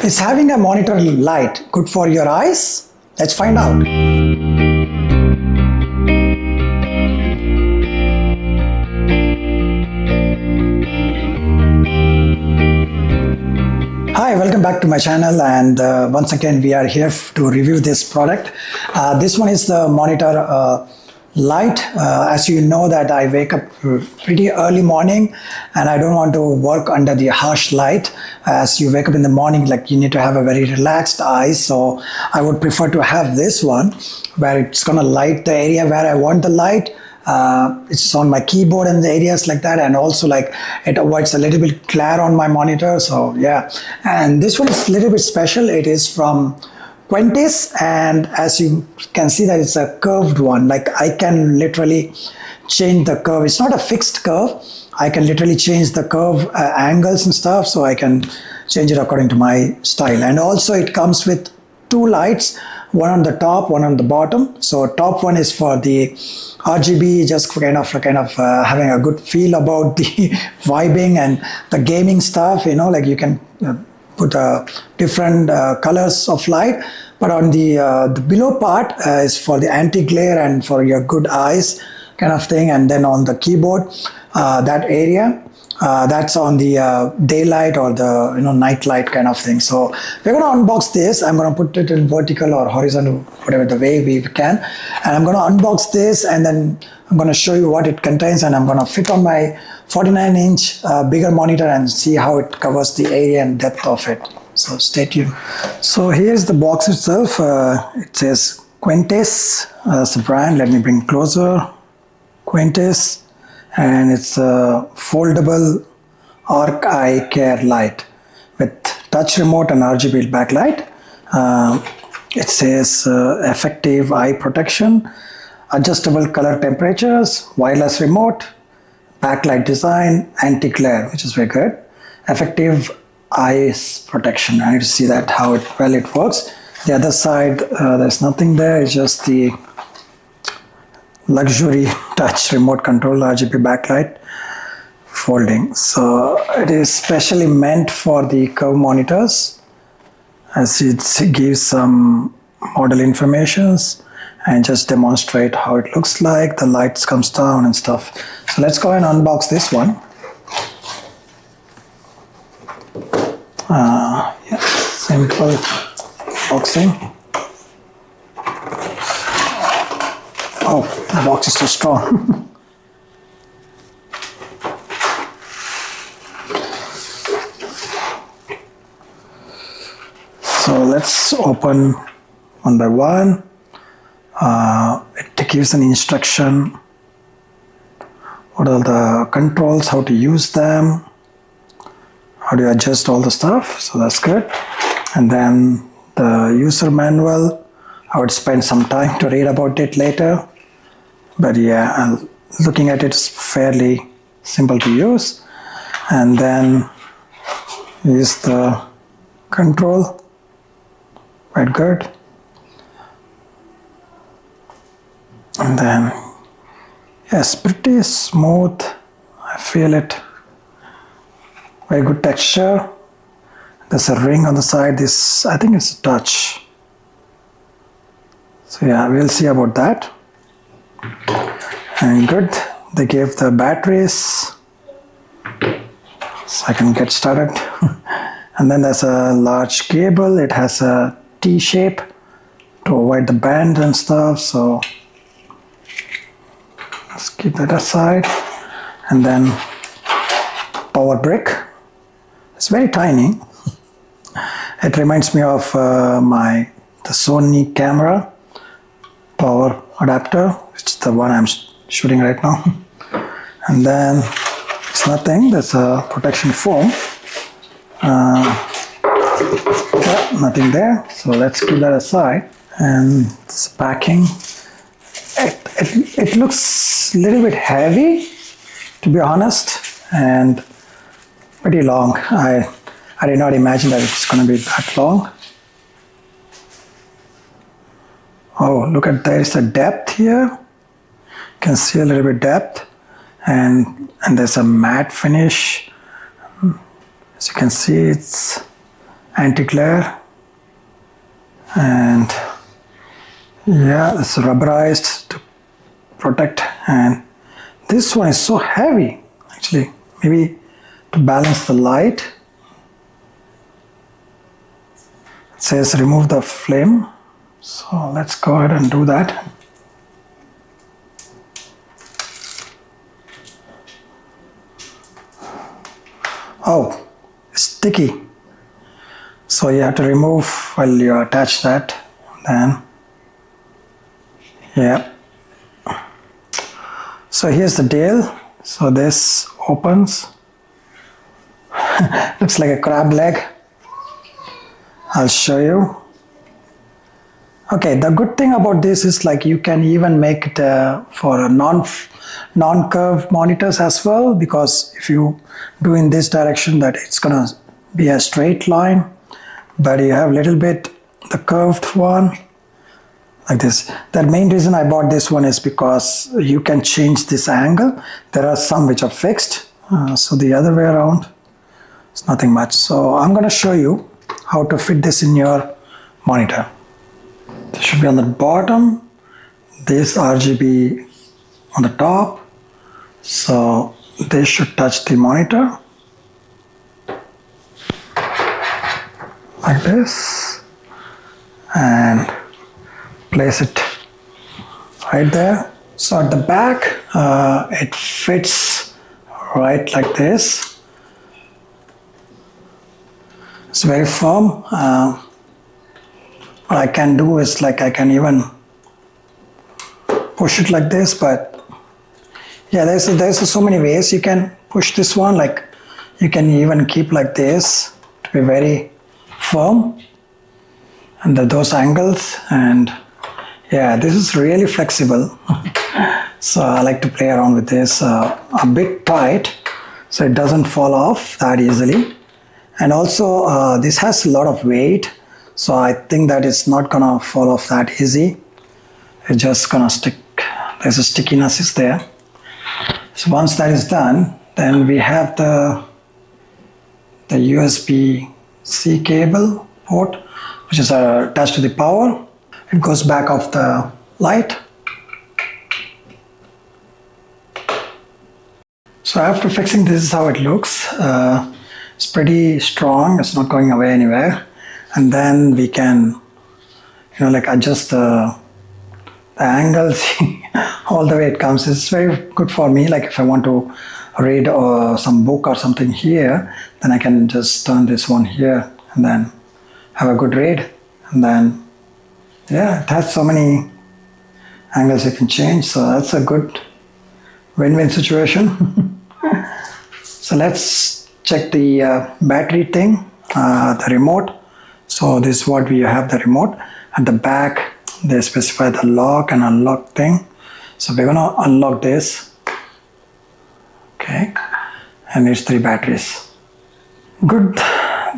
Is having a monitor light good for your eyes? Let's find out. Hi, welcome back to my channel, and once again we are here to review this product. This one is the monitor light. As you know that I wake up pretty early morning and I don't want to work under the harsh light. As you wake up in the morning, like you need to have a very relaxed eyes, so I would prefer to have this one where it's gonna light the area where I want the light. It's on my keyboard and the areas like that, and also like it avoids a little bit glare on my monitor. So yeah, and this one is a little bit special. It is from Quntis, and as you can see that it's a curved one. Like I can literally change the curve. It's not a fixed curve. I can literally change the curve angles and stuff, so I can change it according to my style. And also it comes with two lights, one on the top, one on the bottom. So top one is for the RGB, just kind of having a good feel about the vibing and the gaming stuff, you know, like you can put different colors of light. But on the below part is for the anti-glare and for your good eyes kind of thing. And then on the keyboard, that area, that's on the daylight or the night light kind of thing. So we're going to unbox this. I'm going to put it in vertical or horizontal, whatever the way we can, and I'm going to unbox this, and then I'm going to show you what it contains, and I'm going to fit on my 49-inch bigger monitor and see how it covers the area and depth of it. So stay tuned. So here's the box itself. It says Quntis as a brand. Let me bring closer. Quntis. And it's a foldable arc eye care light with touch remote and RGB backlight. It says effective eye protection, adjustable color temperatures, wireless remote, backlight design, anti-glare, which is very good. Effective eyes protection. I need to see that how it works. The other side, there's nothing there. It's just the luxury touch remote control RGB backlight folding. So it is specially meant for the curve monitors, as it gives some model informations and just demonstrate how it looks like. The lights comes down and stuff. So let's go and unbox this one. Yeah, simple boxing. Oh, the box is too strong. So let's open one by one. It gives an instruction. What are the controls, how to use them, how do you adjust all the stuff. So that's good. And then the user manual. I would spend some time to read about it later. But yeah, looking at it is fairly simple to use. And then is the control, quite good. And then, yes, pretty smooth. I feel it. Very good texture. There's a ring on the side. This, I think it's a touch. So yeah, we'll see about that. And good, they gave the batteries, so I can get started. And then there's a large cable. It has a T shape to avoid the bend and stuff. So let's keep that aside. And then power brick. It's very tiny. It reminds me of the Sony camera power adapter, which is the one I'm shooting right now. And then it's nothing. There's a protection foam. Yeah, nothing there. So let's keep that aside. And this packing. It looks a little bit heavy, to be honest, and pretty long. I did not imagine that it's going to be that long. Oh, look at, there is a depth here. You can see a little bit depth, and there's a matte finish. As you can see, it's anti-glare, and yeah, it's rubberized to protect. And this one is so heavy, actually. Maybe to balance the light. It says remove the flame, so let's go ahead and do that. Oh, it's sticky, so you have to remove while you attach that. Then yeah, so here's the deal. So this opens. Looks like a crab leg. I'll show you. Okay, the good thing about this is like you can even make it for a non-curved monitors as well, because if you do in this direction, that it's gonna be a straight line, but you have a little bit the curved one like this. The main reason I bought this one is because you can change this angle. There are some which are fixed, so the other way around, it's nothing much. So I'm gonna show you how to fit this in your monitor. This should be on the bottom, this RGB on the top, so this should touch the monitor like this, and place it right there. So at the back it fits right like this. It's very firm. What I can do is like I can even push it like this, but yeah, there's so many ways you can push this one. Like you can even keep like this to be very firm under those angles, and yeah, this is really flexible. So I like to play around with this a bit tight so it doesn't fall off that easily. And also this has a lot of weight, so I think that it's not gonna fall off that easy. It's just gonna stick. There's a stickiness is there. So once that is done, then we have the USB-C cable port, which is attached to the power. It goes back off the light. So after fixing, this is how it looks. It's pretty strong, it's not going away anywhere. And then we can, like adjust the angles all the way it comes. It's very good for me. Like if I want to read some book or something here, then I can just turn this one here and then have a good read. And then, yeah, it has so many angles you can change. So that's a good win-win situation. So let's check the battery thing, the remote. So this is what we have, the remote. At the back, they specify the lock and unlock thing. So we're gonna unlock this. Okay, and it's 3 batteries. Good,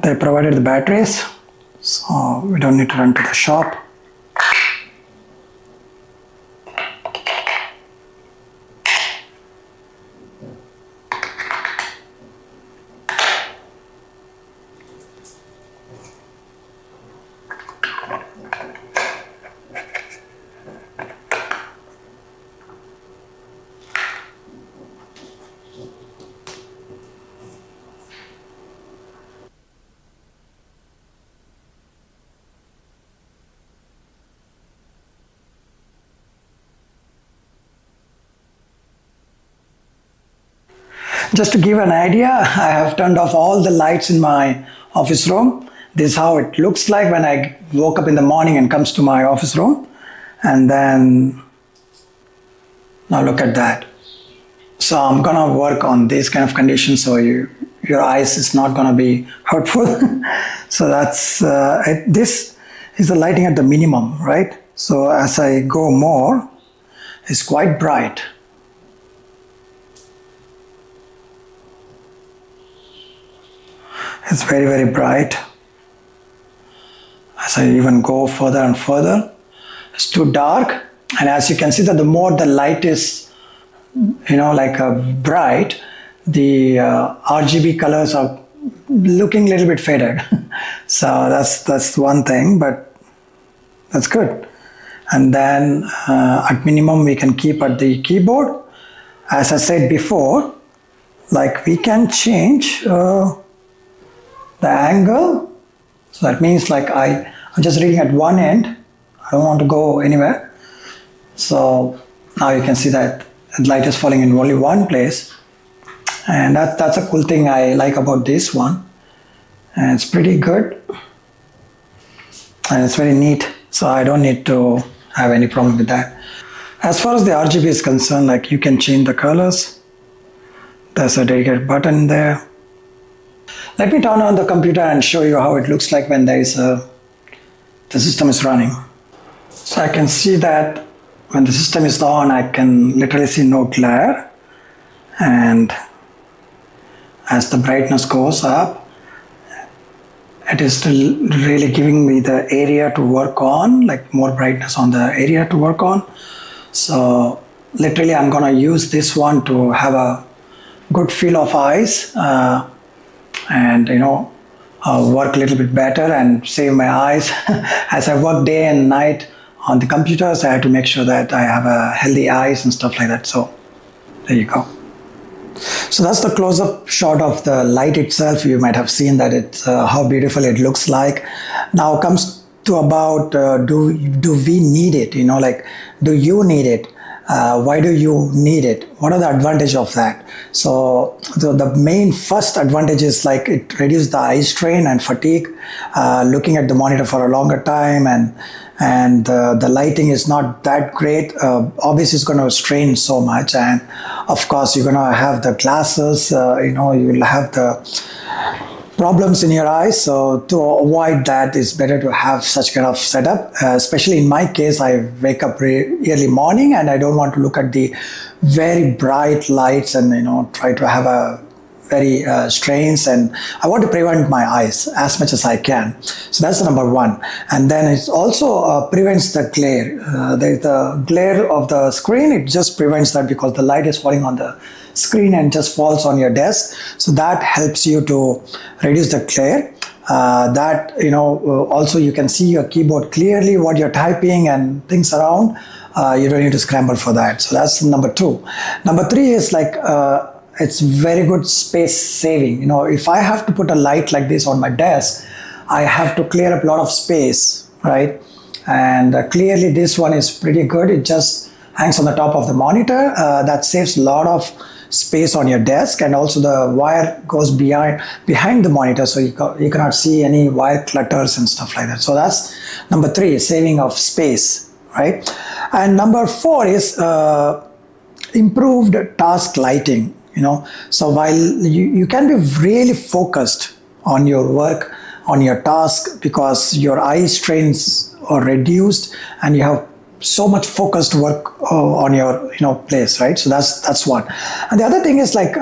they provided the batteries, so we don't need to run to the shop. Just to give an idea, I have turned off all the lights in my office room. This is how it looks like when I woke up in the morning and comes to my office room. And then, now look at that. So I'm gonna work on these kind of conditions so your eyes is not gonna be hurtful. So that's, this is the lighting at the minimum, right? So as I go more, it's quite bright. It's very, very bright. As I even go further and further, it's too dark. And as you can see that the more the light is, bright, the RGB colors are looking a little bit faded. So that's one thing, but that's good. And then at minimum we can keep at the keyboard. As I said before, like we can change the angle. So that means like I'm just reading at one end. I don't want to go anywhere. So now you can see that the light is falling in only one place. And that's a cool thing I like about this one. And it's pretty good. And it's very neat. So I don't need to have any problem with that. As far as the RGB is concerned, like you can change the colors. There's a dedicated button there. Let me turn on the computer and show you how it looks like when the system is running. So I can see that when the system is on, I can literally see no glare. And as the brightness goes up, it is still really giving me the area to work on, like more brightness on the area to work on. So literally I'm gonna use this one to have a good feel of eyes and work a little bit better and save my eyes. As I work day and night on the computers, I have to make sure that I have a healthy eyes and stuff like that. So there you go. So that's the close-up shot of the light itself. You might have seen that it's how beautiful it looks like. Now comes to about do we need it? Like, do you need it? Why do you need it? What are the advantages of that? So the main first advantage is like it reduces the eye strain and fatigue. Looking at the monitor for a longer time and the lighting is not that great. Obviously it's going to strain so much, and of course you're going to have the glasses, you'll have the problems in your eyes. So to avoid that, it's better to have such kind of setup. Especially in my case, I wake up early morning and I don't want to look at the very bright lights and try to have a very strains, and I want to prevent my eyes as much as I can. So that's the number one. And then it also prevents the glare. The glare of the screen, it just prevents that because the light is falling on the screen and just falls on your desk. So that helps you to reduce the glare. Also you can see your keyboard clearly, what you're typing and things around. You don't need to scramble for that. So that's number two. Number three is like, it's very good space saving. If I have to put a light like this on my desk, I have to clear up a lot of space, right? And clearly this one is pretty good. It just hangs on the top of the monitor. That saves a lot of space on your desk, and also the wire goes behind the monitor, so you cannot see any wire clutters and stuff like that. So that's number three, saving of space, right? And number four is improved task lighting. So while you can be really focused on your work, on your task, because your eye strains are reduced and you have so much focused work on your place, right? So that's one. And the other thing is like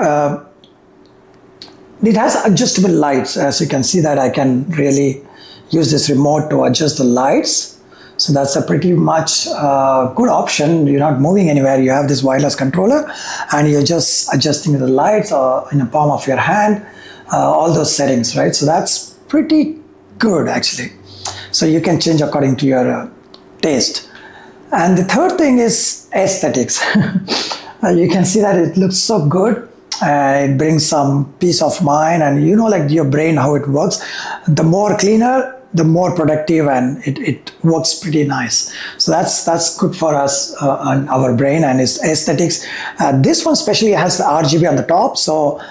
it has adjustable lights. As you can see that I can really use this remote to adjust the lights. So that's a pretty much good option. You're not moving anywhere. You have this wireless controller and you're just adjusting the lights in the palm of your hand, all those settings, right? So that's pretty good actually. So you can change according to your taste. And the third thing is aesthetics. You can see that it looks so good. It brings some peace of mind, and like your brain, how it works. The more cleaner, the more productive, and it works pretty nice. So that's good for us on our brain and its aesthetics. This one especially has the RGB on the top, so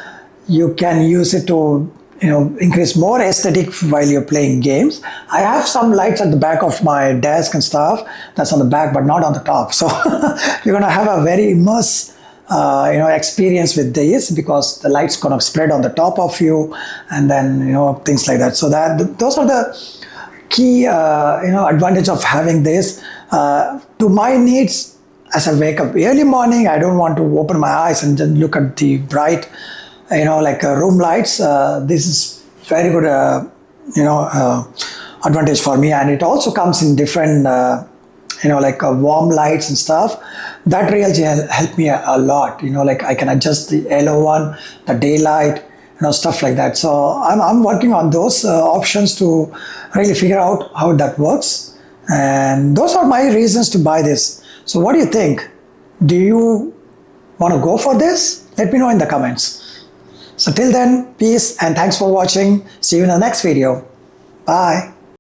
you can use it to increase more aesthetic while you're playing games. I have some lights at the back of my desk and stuff. That's on the back, but not on the top. So you're gonna have a very immersive experience with this, because the light's gonna spread on the top of you, and then things like that. So those are the key advantage of having this. To my needs, as I wake up early morning, I don't want to open my eyes and then look at the bright like room lights. This is very good advantage for me, and it also comes in different like warm lights and stuff. That really helped me a lot. Like I can adjust the yellow one, the daylight, stuff like that. So I'm working on those options to really figure out how that works. And those are my reasons to buy this. So what do you think? Do you want to go for this? Let me know in the comments. So till then, peace and thanks for watching. See you in the next video. Bye.